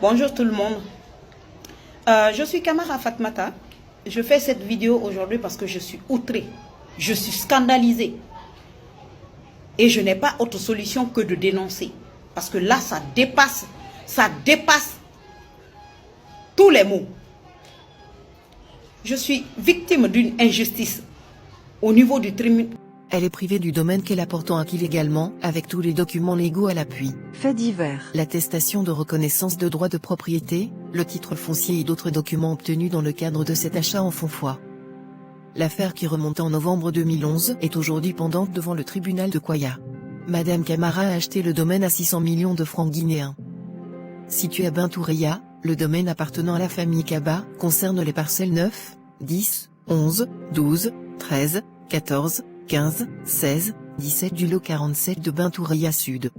Bonjour tout le monde. Je suis Kamara Fatmata. Je fais cette vidéo aujourd'hui parce que je suis outrée. Je suis scandalisée. Et je n'ai pas autre solution que de dénoncer. Parce que là, ça dépasse tous les mots. Je suis victime d'une injustice au niveau du tribunal. Elle est privée du domaine qu'elle a pourtant acquis légalement, avec tous les documents légaux à l'appui. Faits divers. L'attestation de reconnaissance de droit de propriété, le titre foncier et d'autres documents obtenus dans le cadre de cet achat en font foi. L'affaire qui remontait en novembre 2011 est aujourd'hui pendante devant le tribunal de Kwaya. Madame Kamara a acheté le domaine à 600 millions de francs guinéens. Situé à Bintoureya, le domaine appartenant à la famille Kaba concerne les parcelles 9, 10, 11, 12, 13, 14, 15, 16, 17 du lot 47 de Bintoureya Sud.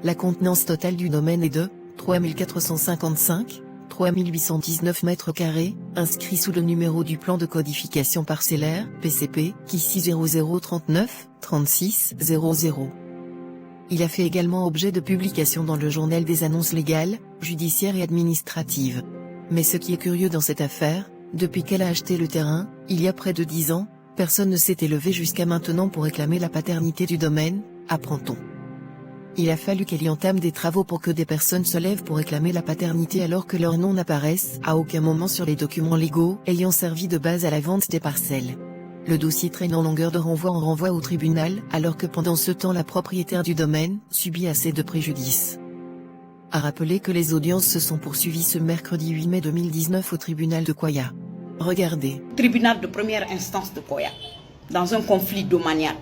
La contenance totale du domaine est de 3455, 3819 mètres carrés, inscrit sous le numéro du plan de codification parcellaire, PCP, qui 60039 36 00. Il a fait également objet de publication dans le journal des annonces légales, judiciaires et administratives. Mais ce qui est curieux dans cette affaire, depuis qu'elle a acheté le terrain, il y a près de 10 ans, personne ne s'est élevé jusqu'à maintenant pour réclamer la paternité du domaine, apprend-on. Il a fallu qu'elle y entame des travaux pour que des personnes se lèvent pour réclamer la paternité alors que leurs noms n'apparaissent à aucun moment sur les documents légaux ayant servi de base à la vente des parcelles. Le dossier traîne en longueur de renvoi en renvoi au tribunal alors que pendant ce temps la propriétaire du domaine subit assez de préjudice. À rappeler que les audiences se sont poursuivies ce mercredi 8 mai 2019 au tribunal de Kwaya. Regardez. Tribunal de première instance de Kwaya, dans un conflit domanial.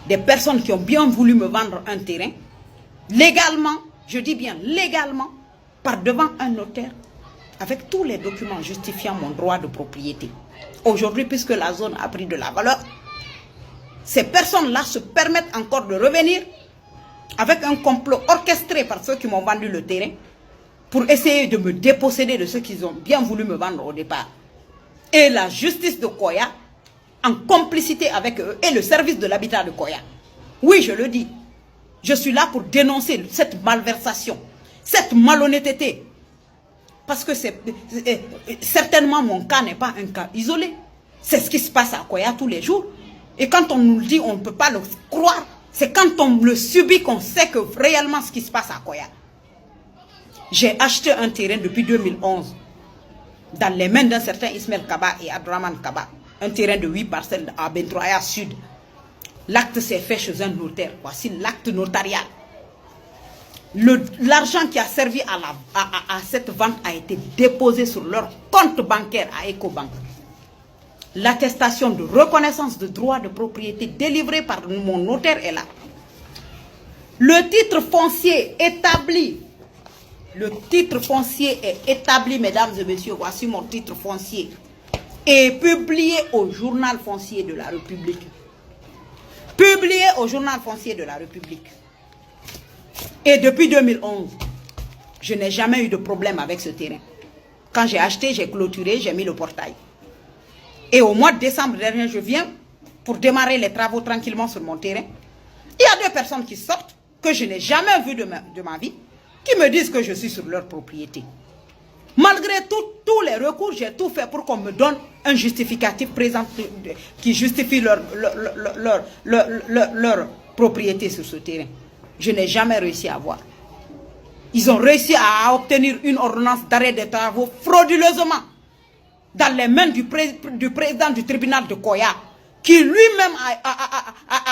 Des personnes qui ont bien voulu me vendre un terrain, légalement, je dis bien légalement, par devant un notaire, avec tous les documents justifiant mon droit de propriété. Aujourd'hui, puisque la zone a pris de la valeur, ces personnes-là se permettent encore de revenir avec un complot orchestré par ceux qui m'ont vendu le terrain pour essayer de me déposséder de ce qu'ils ont bien voulu me vendre au départ. Et la justice de Kwaya, en complicité avec eux, et le service de l'habitat de Kwaya. Oui, je le dis. Je suis là pour dénoncer cette malversation, cette malhonnêteté. Parce que certainement mon cas n'est pas un cas isolé. C'est ce qui se passe à Kwaya tous les jours. Et quand on nous le dit, on ne peut pas le croire. C'est quand on le subit qu'on sait que réellement ce qui se passe à Kwaya. J'ai acheté un terrain depuis 2011 dans les mains d'un certain Ismaël Kaba et Abdraman Kaba. Un terrain de 8 parcelles à Bintoureya Sud. L'acte s'est fait chez un notaire. Voici l'acte notarial. L'argent qui a servi à cette vente a été déposé sur leur compte bancaire à Ecobank. L'attestation de reconnaissance de droit de propriété délivrée par mon notaire est là. Le titre foncier établi. Le titre foncier est établi, mesdames et messieurs. Voici mon titre foncier. Et publié au journal foncier de la République. Publié au journal foncier de la République. Et depuis 2011, je n'ai jamais eu de problème avec ce terrain. Quand j'ai acheté, j'ai clôturé, j'ai mis le portail. Et au mois de décembre dernier, je viens pour démarrer les travaux tranquillement sur mon terrain. Il y a deux personnes qui sortent, que je n'ai jamais vues de ma vie, qui me disent que je suis sur leur propriété. Malgré tous les recours, j'ai tout fait pour qu'on me donne un justificatif présent qui justifie leur propriété sur ce terrain. Je n'ai jamais réussi à avoir. Ils ont réussi à obtenir une ordonnance d'arrêt des travaux frauduleusement dans les mains du président du tribunal de Kwaya, qui lui-même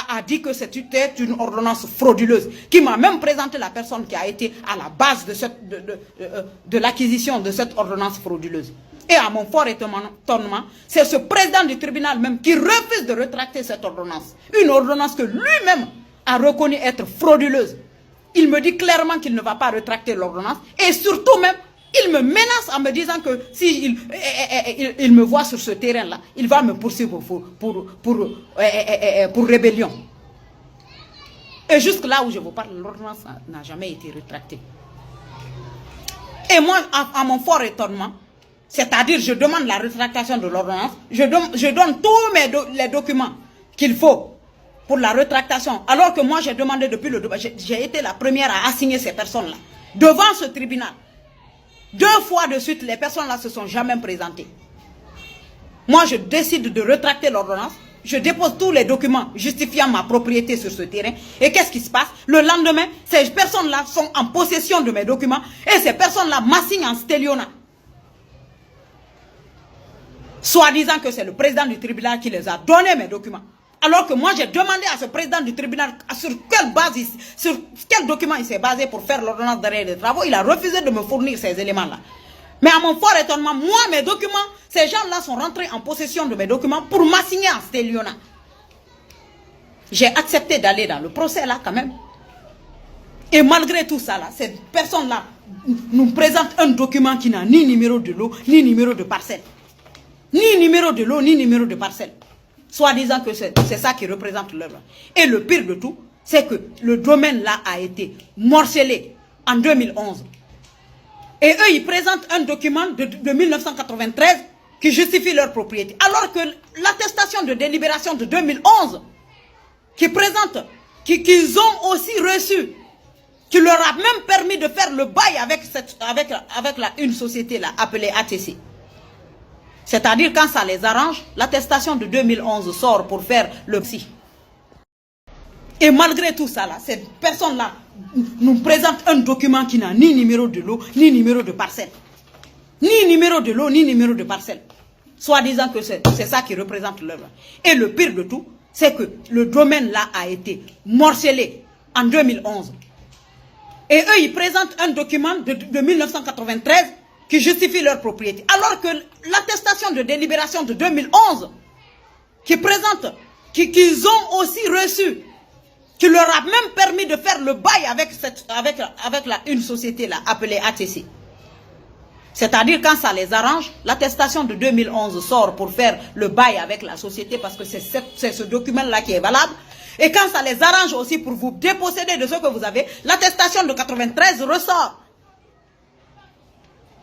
a dit que c'était une ordonnance frauduleuse, qui m'a même présenté la personne qui a été à la base de l'acquisition de cette ordonnance frauduleuse. Et à mon fort étonnement, c'est ce président du tribunal même qui refuse de rétracter cette ordonnance. Une ordonnance que lui-même a reconnu être frauduleuse. Il me dit clairement qu'il ne va pas rétracter l'ordonnance, et surtout même, il me menace en me disant que s'il il me voit sur ce terrain-là, il va me poursuivre pour rébellion. Et jusque là où je vous parle, l'ordonnance n'a jamais été rétractée. Et moi, à mon fort étonnement, c'est-à-dire je demande la rétractation de l'ordonnance, je donne tous les documents qu'il faut pour la rétractation, alors que moi j'ai demandé depuis le début, j'ai été la première à assigner ces personnes-là devant ce tribunal. 2 fois de suite, les personnes là se sont jamais présentées. Moi, je décide de rétracter l'ordonnance. Je dépose tous les documents justifiant ma propriété sur ce terrain. Et qu'est-ce qui se passe? Le lendemain, ces personnes-là sont en possession de mes documents. Et ces personnes-là m'assignent en stelliona. Soit disant que c'est le président du tribunal qui les a donné mes documents. Alors que moi, j'ai demandé à ce président du tribunal sur quelle base, sur quel document il s'est basé pour faire l'ordonnance d'arrêt des travaux. Il a refusé de me fournir ces éléments-là. Mais à mon fort étonnement, moi, mes documents, ces gens-là sont rentrés en possession de mes documents pour m'assigner en stelliona. J'ai accepté d'aller dans le procès là quand même. Et malgré tout ça là, cette personne-là nous présente un document qui n'a ni numéro de lot, ni numéro de parcelle. Ni numéro de lot, ni numéro de parcelle. Soit disant que c'est ça qui représente l'œuvre. Et le pire de tout, c'est que le domaine là a été morcelé en 2011. Et eux, ils présentent un document de 1993 qui justifie leur propriété. Alors que l'attestation de délibération de 2011, qui présente, qu'ils ont aussi reçu, qui leur a même permis de faire le bail avec une société là, appelée ATC. C'est-à-dire quand ça les arrange, l'attestation de 2011 sort pour faire le psy. Et malgré tout ça, là, cette personne-là nous présente un document qui n'a ni numéro de lot, ni numéro de parcelle. Ni numéro de lot, ni numéro de parcelle. Soit disant que c'est ça qui représente l'œuvre. Et le pire de tout, c'est que le domaine-là a été morcelé en 2011. Et eux, ils présentent un document de 1993 qui justifie leur propriété. Alors que l'attestation de délibération de 2011, qui présente, qu'ils ont aussi reçu, qui leur a même permis de faire le bail avec une société là, appelée ATC. C'est-à-dire quand ça les arrange, l'attestation de 2011 sort pour faire le bail avec la société parce que c'est ce document-là qui est valable. Et quand ça les arrange aussi pour vous déposséder de ce que vous avez, l'attestation de 93 ressort.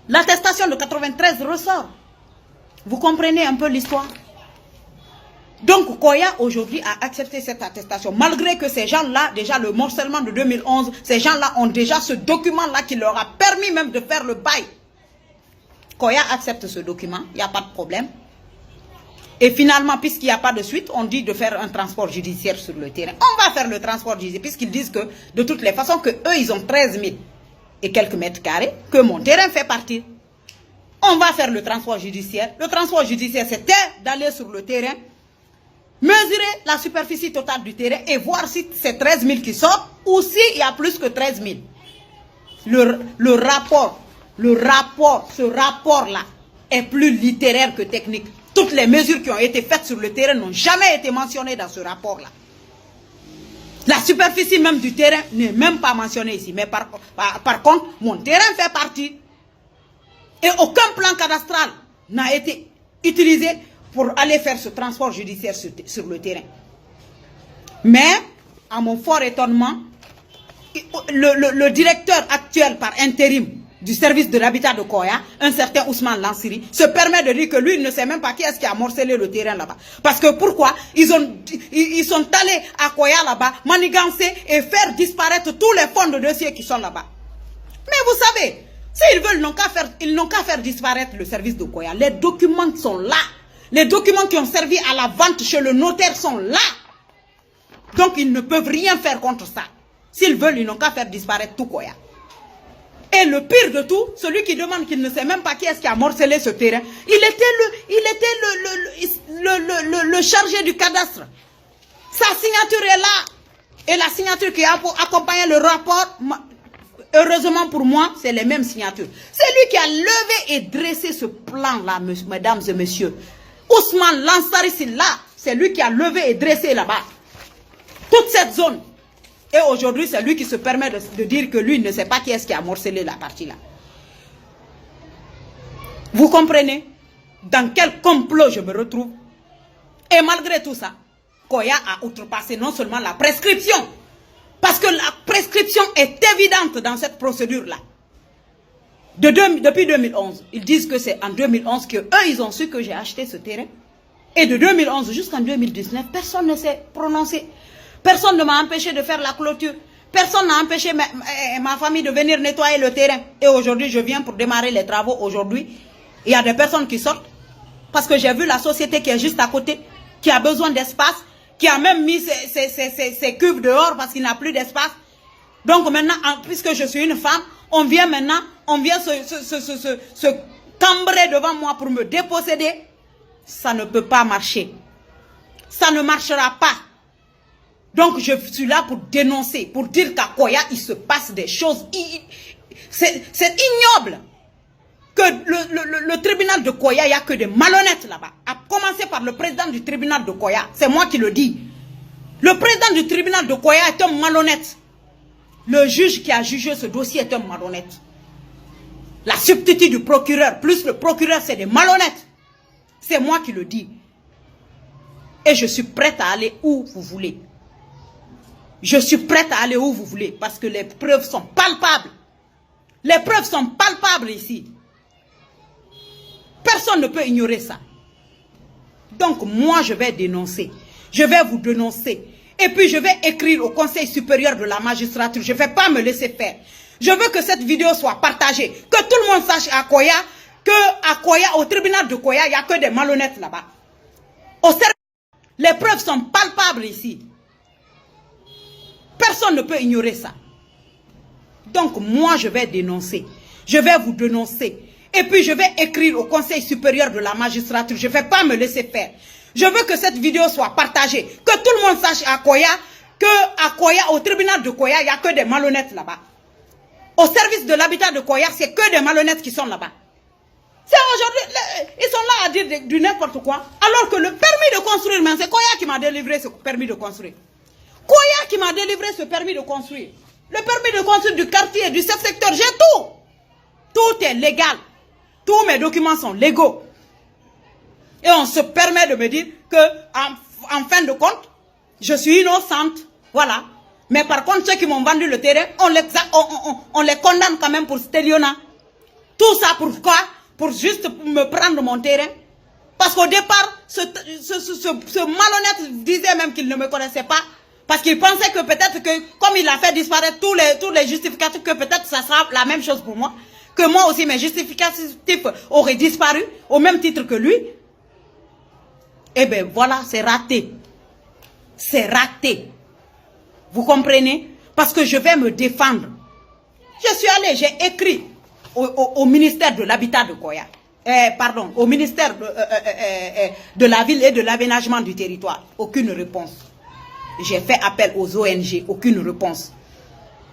L'attestation de 93 ressort. Vous comprenez un peu l'histoire? Donc Koya aujourd'hui a accepté cette attestation. Malgré que ces gens-là, déjà le morcellement de 2011, ces gens-là ont déjà ce document-là qui leur a permis même de faire le bail. Koya accepte ce document, il n'y a pas de problème. Et finalement, puisqu'il n'y a pas de suite, on dit de faire un transport judiciaire sur le terrain. On va faire le transport judiciaire, puisqu'ils disent que de toutes les façons, que eux, ils ont 13 000 et quelques mètres carrés, que mon terrain fait partie. On va faire le transport judiciaire. Le transport judiciaire, c'était d'aller sur le terrain, mesurer la superficie totale du terrain et voir si c'est 13 000 qui sortent ou s'il y a plus que 13 000. Ce rapport-là est plus littéraire que technique. Toutes les mesures qui ont été faites sur le terrain n'ont jamais été mentionnées dans ce rapport-là. La superficie même du terrain n'est même pas mentionnée ici. Mais par contre, mon terrain fait partie. Et aucun plan cadastral n'a été utilisé pour aller faire ce transport judiciaire sur le terrain. Mais, à mon fort étonnement, le directeur actuel par intérim du service de l'habitat de Koya, un certain Ousmane Lansiri, se permet de dire que lui, il ne sait même pas qui est-ce qui a morcelé le terrain là-bas. Parce que pourquoi? Ils sont allés à Koya là-bas, manigancer et faire disparaître tous les fonds de dossier qui sont là-bas. Mais vous savez, s'ils veulent, ils n'ont qu'à faire disparaître le service de Koya. Les documents sont là. Les documents qui ont servi à la vente chez le notaire sont là. Donc, ils ne peuvent rien faire contre ça. S'ils veulent, ils n'ont qu'à faire disparaître tout Koya. Et le pire de tout, celui qui demande qu'il ne sait même pas qui est-ce qui a morcelé ce terrain, il était le chargé du cadastre. Sa signature est là. Et la signature qui a accompagné le rapport, heureusement pour moi, c'est les mêmes signatures. C'est lui qui a levé et dressé ce plan-là, mesdames et messieurs. Ousmane Lansari, c'est là. C'est lui qui a levé et dressé là-bas toute cette zone. Et aujourd'hui, c'est lui qui se permet de dire que lui ne sait pas qui est-ce qui a morcelé la partie là. Vous comprenez dans quel complot je me retrouve? Et malgré tout ça, Koya a outrepassé non seulement la prescription, parce que la prescription est évidente dans cette procédure-là. Depuis 2011, ils disent que c'est en 2011 qu'eux, ils ont su que j'ai acheté ce terrain. Et de 2011 jusqu'en 2019, personne ne s'est prononcé. Personne ne m'a empêché de faire la clôture. Personne n'a empêché ma famille de venir nettoyer le terrain. Et aujourd'hui, je viens pour démarrer les travaux. Aujourd'hui, il y a des personnes qui sortent. Parce que j'ai vu la société qui est juste à côté, qui a besoin d'espace, qui a même mis ses cuves dehors parce qu'il n'a plus d'espace. Donc maintenant, puisque je suis une femme, on vient maintenant, on vient se cambrer devant moi pour me déposséder. Ça ne peut pas marcher. Ça ne marchera pas. Donc je suis là pour dénoncer, pour dire qu'à Koya, il se passe des choses. C'est ignoble. Que le tribunal de Koya, il n'y a que des malhonnêtes là-bas. À commencer par le président du tribunal de Koya. C'est moi qui le dis. Le président du tribunal de Koya est un malhonnête. Le juge qui a jugé ce dossier est un malhonnête. La substitut du procureur, plus le procureur, c'est des malhonnêtes. C'est moi qui le dis. Et je suis prête à aller où vous voulez. Je suis prête à aller où vous voulez. Parce que les preuves sont palpables. Les preuves sont palpables ici. Personne ne peut ignorer ça. Donc moi je vais dénoncer. Je vais vous dénoncer. Et puis je vais écrire au Conseil supérieur de la magistrature. Je ne vais pas me laisser faire. Je veux que cette vidéo soit partagée. Que tout le monde sache à Koya, au tribunal de Koya, il n'y a que des malhonnêtes là-bas. Les preuves sont palpables ici. Personne ne peut ignorer ça. Donc moi je vais dénoncer. Je vais vous dénoncer. Et puis je vais écrire au Conseil supérieur de la magistrature. Je ne vais pas me laisser faire. Je veux que cette vidéo soit partagée. Que tout le monde sache à Koya, au tribunal de Koya, il n'y a que des malhonnêtes là-bas. Au service de l'habitat de Koya, c'est que des malhonnêtes qui sont là-bas. C'est aujourd'hui, ils sont là à dire du n'importe quoi. Alors que le permis de construire, c'est Koya qui m'a délivré ce permis de construire. Koya qui m'a délivré ce permis de construire. Le permis de construire du quartier, du secteur, j'ai tout. Tout est légal. Tous mes documents sont légaux. Et on se permet de me dire que, en fin de compte, je suis innocente. Voilà. Mais par contre, ceux qui m'ont vendu le terrain, on les condamne quand même pour stélionnat. Tout ça pourquoi? Pour juste me prendre mon terrain. Parce qu'au départ, ce malhonnête disait même qu'il ne me connaissait pas. Parce qu'il pensait que peut-être que, comme il a fait disparaître tous les justificatifs, que peut-être ça sera la même chose pour moi. Que moi aussi, mes justificatifs auraient disparu, au même titre que lui. Eh bien, voilà, c'est raté. C'est raté. Vous comprenez? Parce que je vais me défendre. Je suis allé, j'ai écrit au ministère de l'Habitat de Koya. Pardon, au ministère de la Ville et de l'Aménagement du territoire. Aucune réponse. J'ai fait appel aux ONG, aucune réponse.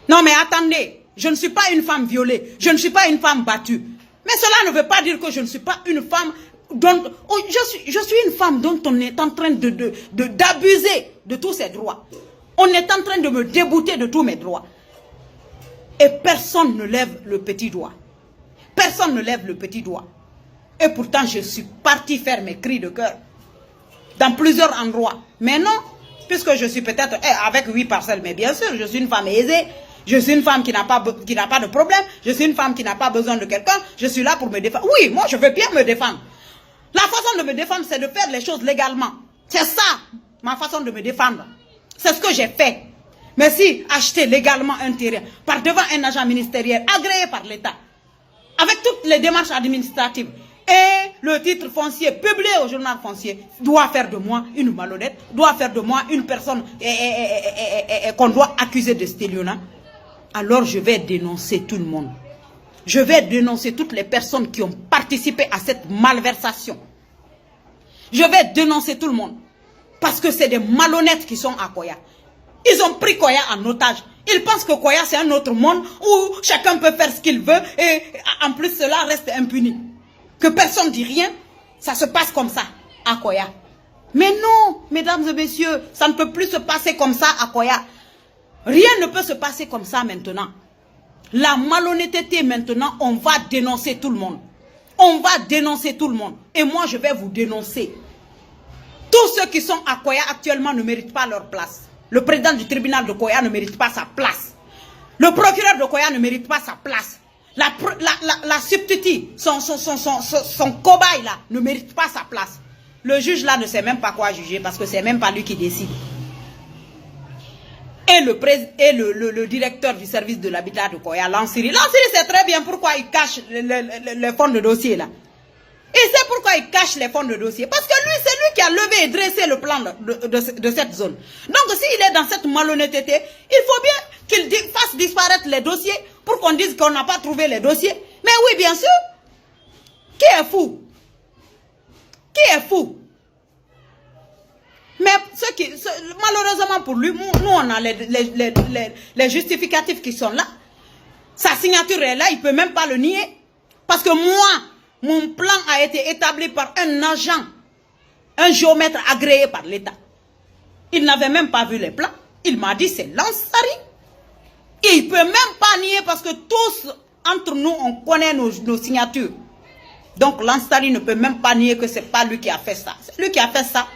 Non mais attendez, je ne suis pas une femme violée, je ne suis pas une femme battue. Mais cela ne veut pas dire que je ne suis pas une femme dont... je suis une femme dont on est en train d'abuser de tous ses droits. On est en train de me débouter de tous mes droits. Et personne ne lève le petit doigt. Personne ne lève le petit doigt. Et pourtant, je suis partie faire mes cris de cœur dans plusieurs endroits. Mais non, puisque je suis peut-être avec 8 parcelles, mais bien sûr, je suis une femme aisée. Je suis une femme qui n'a pas de problème. Je suis une femme qui n'a pas besoin de quelqu'un. Je suis là pour me défendre. Oui, moi, je veux bien me défendre. La façon de me défendre, c'est de faire les choses légalement. C'est ça, ma façon de me défendre. C'est ce que j'ai fait. Mais si acheter légalement un terrain par devant un agent ministériel agréé par l'État, avec toutes les démarches administratives, et le titre foncier publié au journal foncier doit faire de moi une malhonnête, doit faire de moi une personne qu'on doit accuser de stélionnat, alors je vais dénoncer tout le monde. Je vais dénoncer toutes les personnes qui ont participé à cette malversation. Je vais dénoncer tout le monde. Parce que c'est des malhonnêtes qui sont à Koya. Ils ont pris Koya en otage. Ils pensent que Koya c'est un autre monde où chacun peut faire ce qu'il veut et en plus cela reste impuni. Que personne ne dit rien, ça se passe comme ça à Koya. Mais non, mesdames et messieurs, ça ne peut plus se passer comme ça à Koya. Rien ne peut se passer comme ça maintenant. La malhonnêteté maintenant, on va dénoncer tout le monde. On va dénoncer tout le monde. Et moi, je vais vous dénoncer. Tous ceux qui sont à Koya actuellement ne méritent pas leur place. Le président du tribunal de Koya ne mérite pas sa place. Le procureur de Koya ne mérite pas sa place. La substitut, son cobaye là, ne mérite pas sa place. Le juge là ne sait même pas quoi juger parce que c'est même pas lui qui décide. et le directeur du service de l'habitat de Koya, Lansiri. Lansiri sait très bien pourquoi il cache le fonds de dossier là. Et c'est pourquoi il cache les fonds de dossier. Parce que lui, c'est lui qui a levé et dressé le plan de cette zone. Donc s'il est dans cette malhonnêteté, il faut bien qu'il fasse disparaître les dossiers pour qu'on dise qu'on n'a pas trouvé les dossiers. Mais oui, bien sûr. Qui est fou? Qui est fou? Mais malheureusement pour lui, nous on a les justificatifs qui sont là. Sa signature est là, il ne peut même pas le nier. Parce que moi, mon plan a été établi par un agent, un géomètre agréé par l'État. Il n'avait même pas vu les plans. Il m'a dit c'est Lansari. Et il ne peut même pas nier parce que tous, entre nous, on connaît nos signatures. Donc Lansari ne peut même pas nier que ce n'est pas lui qui a fait ça. C'est lui qui a fait ça.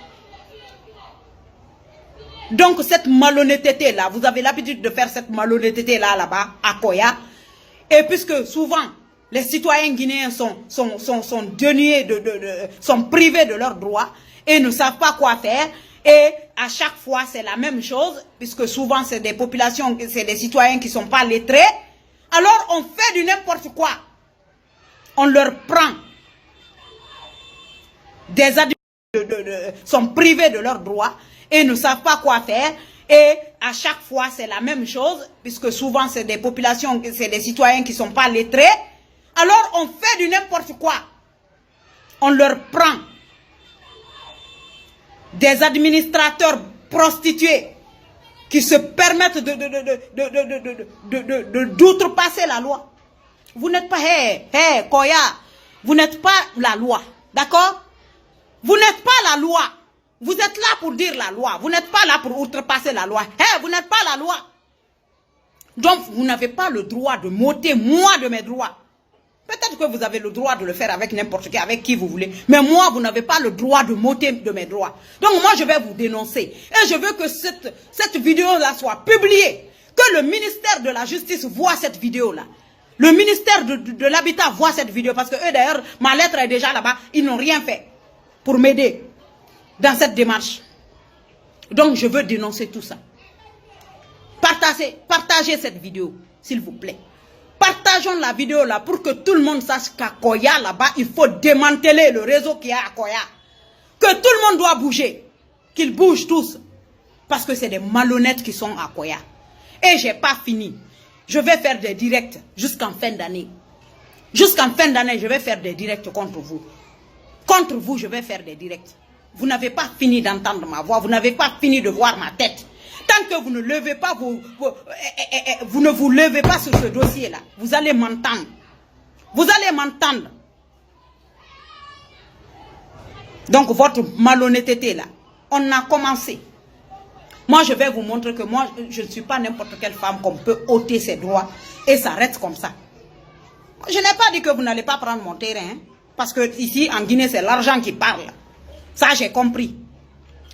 Donc cette malhonnêteté-là, vous avez l'habitude de faire cette malhonnêteté-là, là-bas, à Koya. Et puisque souvent, les citoyens guinéens sont dénués, sont privés de leurs droits et ne savent pas quoi faire. Et à chaque fois, c'est la même chose, puisque souvent, c'est des populations, c'est des citoyens qui ne sont pas lettrés. Alors, on fait du n'importe quoi. On leur prend des adultes sont privés de leurs droits et ne savent pas quoi faire. Et à chaque fois, c'est la même chose, puisque souvent, c'est des populations, c'est des citoyens qui ne sont pas lettrés. Alors, on fait du n'importe quoi. On leur prend des administrateurs prostitués qui se permettent d'outrepasser la loi. Vous n'êtes pas, Koya, vous n'êtes pas la loi, d'accord? Vous n'êtes pas la loi. Vous êtes là pour dire la loi. Vous n'êtes pas là pour outrepasser la loi. Vous n'êtes pas la loi. Donc, vous n'avez pas le droit de m'ôter, moi, de mes droits. Peut-être que vous avez le droit de le faire avec n'importe qui, avec qui vous voulez. Mais moi, vous n'avez pas le droit de m'ôter de mes droits. Donc moi, je vais vous dénoncer. Et je veux que cette vidéo-là soit publiée. Que le ministère de la Justice voit cette vidéo-là. Le ministère de l'Habitat voit cette vidéo. Parce que eux, d'ailleurs, ma lettre est déjà là-bas. Ils n'ont rien fait pour m'aider dans cette démarche. Donc, je veux dénoncer tout ça. Partagez cette vidéo, s'il vous plaît. Partageons la vidéo là pour que tout le monde sache qu'à Koya là-bas, il faut démanteler le réseau qu'il y a à Koya. Que tout le monde doit bouger. Qu'ils bougent tous. Parce que c'est des malhonnêtes qui sont à Koya. Et j'ai pas fini. Je vais faire des directs jusqu'en fin d'année. Jusqu'en fin d'année, je vais faire des directs contre vous. Contre vous, je vais faire des directs. Vous n'avez pas fini d'entendre ma voix. Vous n'avez pas fini de voir ma tête. Tant que vous ne levez pas vous ne vous levez pas sur ce dossier-là, vous allez m'entendre. Vous allez m'entendre. Donc votre malhonnêteté là, on a commencé. Moi je vais vous montrer que moi je ne suis pas n'importe quelle femme qu'on peut ôter ses droits et ça reste comme ça. Je n'ai pas dit que vous n'allez pas prendre mon terrain, hein, parce que ici en Guinée c'est l'argent qui parle. Ça j'ai compris.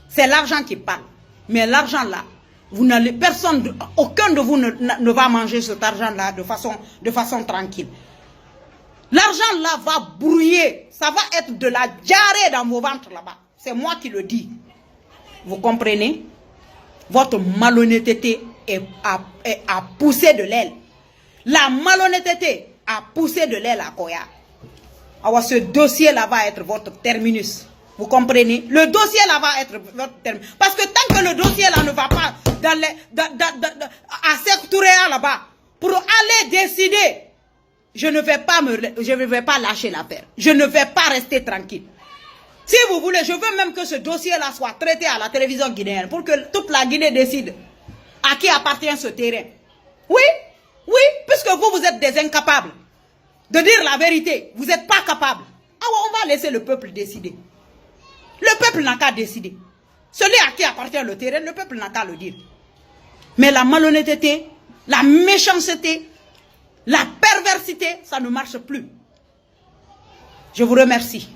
C'est l'argent qui parle. Mais l'argent là, vous n'allez, personne, aucun de vous ne va manger cet argent-là de façon tranquille. L'argent là va brouiller, ça va être de la diarrhée dans vos ventres là-bas. C'est moi qui le dis. Vous comprenez? Votre malhonnêteté a poussé de l'aile. La malhonnêteté a poussé de l'aile à Koya. Alors ce dossier-là va être votre terminus. Vous comprenez? Le dossier là va être votre terminus. Parce que tant que le dossier là ne va pas à Sectouréa là-bas pour aller décider, je ne vais pas lâcher l'affaire. Je ne vais pas rester tranquille. Si vous voulez, je veux même que ce dossier là soit traité à la télévision guinéenne pour que toute la Guinée décide à qui appartient ce terrain. Oui, oui, puisque vous êtes des incapables de dire la vérité. Vous n'êtes pas capables. Alors on va laisser le peuple décider. Le peuple n'a qu'à décider. Celui à qui appartient le terrain, le peuple n'a qu'à le dire. Mais la malhonnêteté, la méchanceté, la perversité, ça ne marche plus. Je vous remercie.